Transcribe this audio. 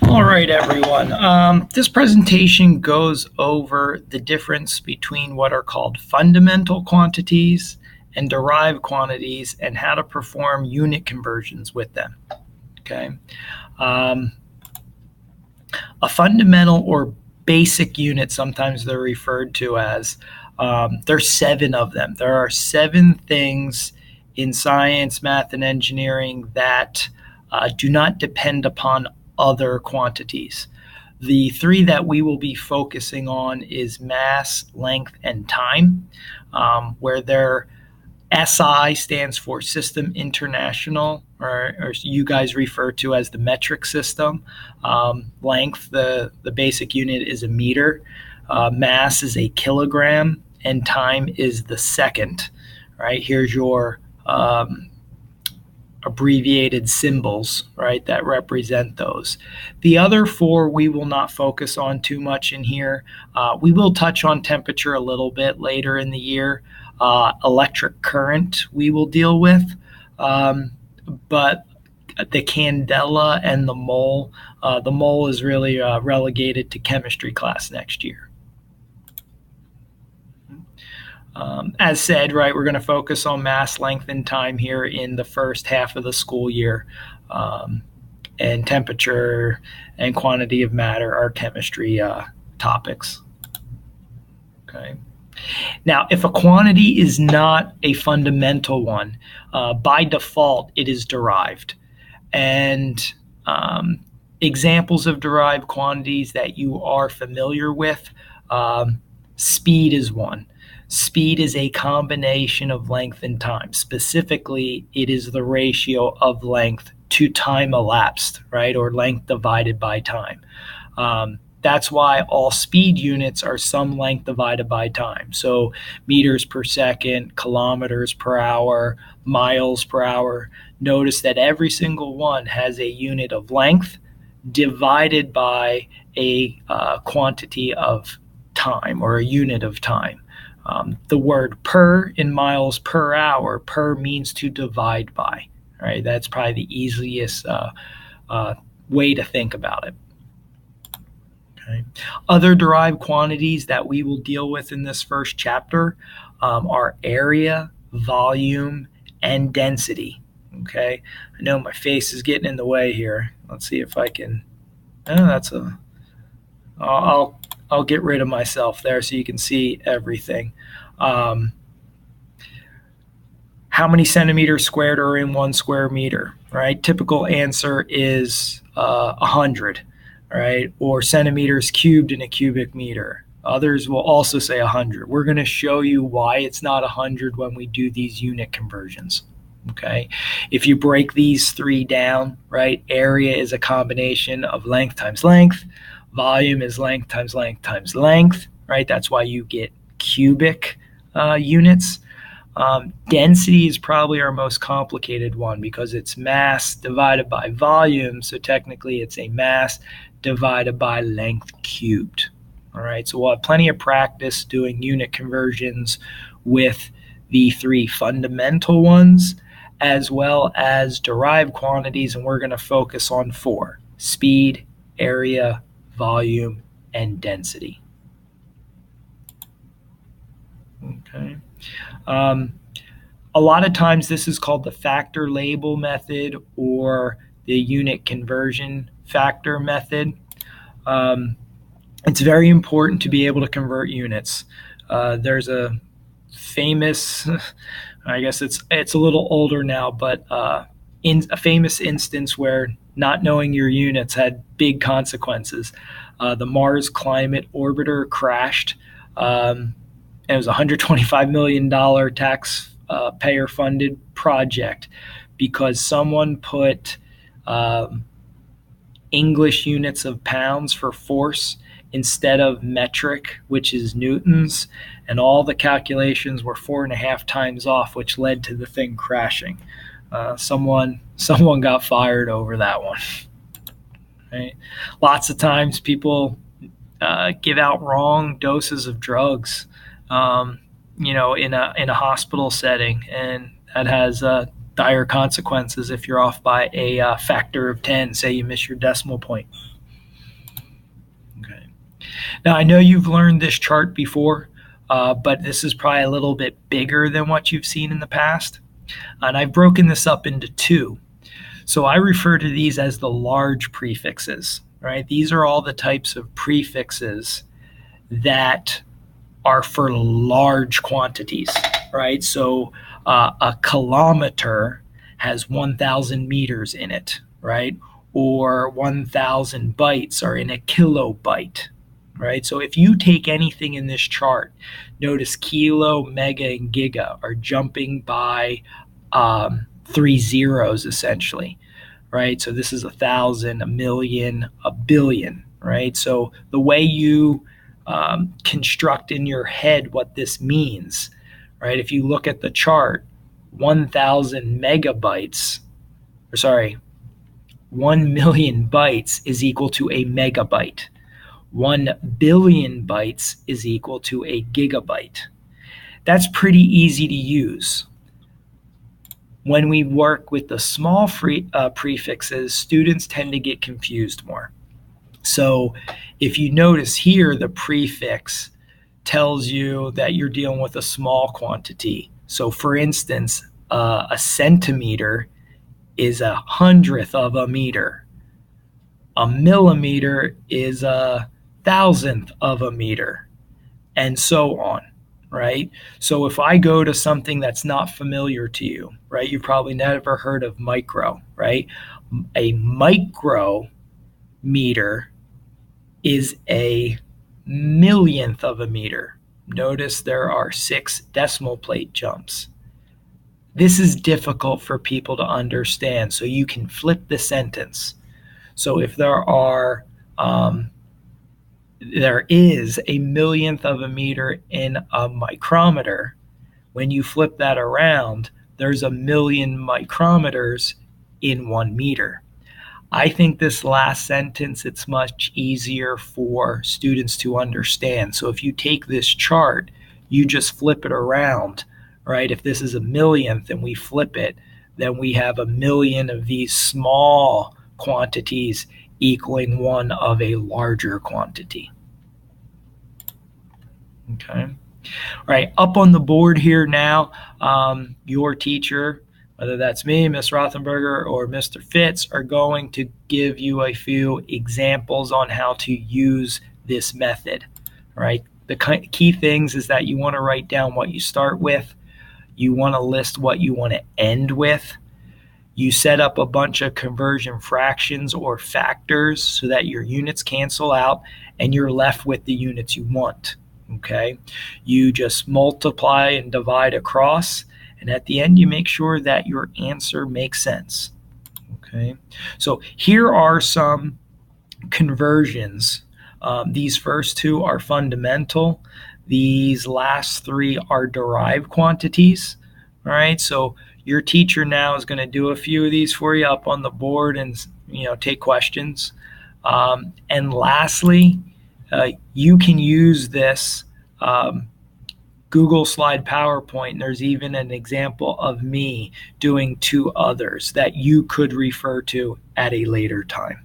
All right, everyone. This presentation goes over the difference between what are called fundamental quantities and derived quantities and how to perform unit conversions with them. Okay. A fundamental or basic unit, sometimes they're referred to as, there's 7 of them. There are 7 things in science, math, and engineering that do not depend upon other quantities. The 3 that we will be focusing on is mass, length, and time, where their SI stands for System International, or you guys refer to as the metric system. Length, the basic unit, is a meter. Mass is a kilogram, and time is the second. Right, here's your abbreviated symbols, right, that represent those. The other 4 we will not focus on too much in here. We will touch on temperature a little bit later in the year. Electric current we will deal with, but the candela and the mole is really relegated to chemistry class next year. As said, right, we're going to focus on mass, length, and time here in the first half of the school year. And temperature and quantity of matter are chemistry topics. Okay. Now, if a quantity is not a fundamental one, by default, it is derived. And examples of derived quantities that you are familiar with, speed is one. Speed is a combination of length and time. Specifically, it is the ratio of length to time elapsed, right, or length divided by time. That's why all speed units are some length divided by time. So meters per second, kilometers per hour, miles per hour. Notice that every single one has a unit of length divided by a quantity of time, or a unit of time. The word per in miles per hour, per means to divide by, right? That's probably the easiest way to think about it. Okay. Other derived quantities that we will deal with in this first chapter are area, volume, and density. Okay, I know my face is getting in the way here. Let's see if I can. I'll get rid of myself there so you can see everything. How many centimeters squared are in 1 square meter, right? Typical answer is 100, right? Or centimeters cubed in a cubic meter. Others will also say 100. We're going to show you why it's not 100 when we do these unit conversions. Okay, if you break these 3 down, right, area is a combination of length times length. Volume is length times length times length, right? That's why you get cubic units. Density is probably our most complicated one because it's mass divided by volume. So technically it's a mass divided by length cubed. All right, so we'll have plenty of practice doing unit conversions with the 3 fundamental ones as well as derived quantities, and we're going to focus on 4: speed, area, volume, and density. Okay. A lot of times this is called the factor label method or the unit conversion factor method. It's very important to be able to convert units. There's a famous, I guess it's a little older now, but in a famous instance where not knowing your units had big consequences. The Mars Climate Orbiter crashed. And it was a $125 million taxpayer-funded project because someone put English units of pounds for force instead of metric, which is newtons, and all the calculations were 4.5 times off, which led to the thing crashing. Someone got fired over that one. Right? Lots of times people give out wrong doses of drugs, in a hospital setting, and that has dire consequences if you're off by a factor of 10. Say you miss your decimal point. Now, I know you've learned this chart before, but this is probably a little bit bigger than what you've seen in the past. And I've broken this up into two. So I refer to these as the large prefixes, right? These are all the types of prefixes that are for large quantities, right? So a kilometer has 1,000 meters in it, right? Or 1,000 bytes are in a kilobyte, right? So if you take anything in this chart, notice kilo, mega, and giga are jumping by 3 zeros essentially, right? So this is 1,000, a million, a billion, right? So the way you construct in your head what this means, right? If you look at the chart, 1,000 megabytes, or sorry, 1 million bytes is equal to a megabyte. 1 billion bytes is equal to a gigabyte. That's pretty easy to use. When we work with the small prefixes, students tend to get confused more. So if you notice here, the prefix tells you that you're dealing with a small quantity. So for instance, a centimeter is 100th of a meter. A millimeter is 1,000th of a meter, and so on, right? So if I go to something that's not familiar to you, right? You've probably never heard of micro, right? A micrometer is a millionth of a meter. Notice there are 6 decimal plate jumps. This is difficult for people to understand, so you can flip the sentence. So if there is a millionth of a meter in a micrometer, when you flip that around, there's a million micrometers in 1 meter. I think this last sentence, it's much easier for students to understand. So if you take this chart, you just flip it around, right? If this is a millionth and we flip it, then we have a million of these small quantities equaling one of a larger quantity. Okay. All right, up on the board here now, your teacher, whether that's me, Ms. Rothenberger, or Mr. Fitz, are going to give you a few examples on how to use this method. All right. The key things is that you want to write down what you start with. You want to list what you want to end with. You set up a bunch of conversion fractions or factors so that your units cancel out and you're left with the units you want. Okay. You just multiply and divide across, and at the end you make sure that your answer makes sense. Okay. So here are some conversions. These first two are fundamental. These last 3 are derived quantities. All right. So your teacher now is going to do a few of these for you up on the board and take questions. And lastly, you can use this Google Slide PowerPoint. There's even an example of me doing 2 others that you could refer to at a later time.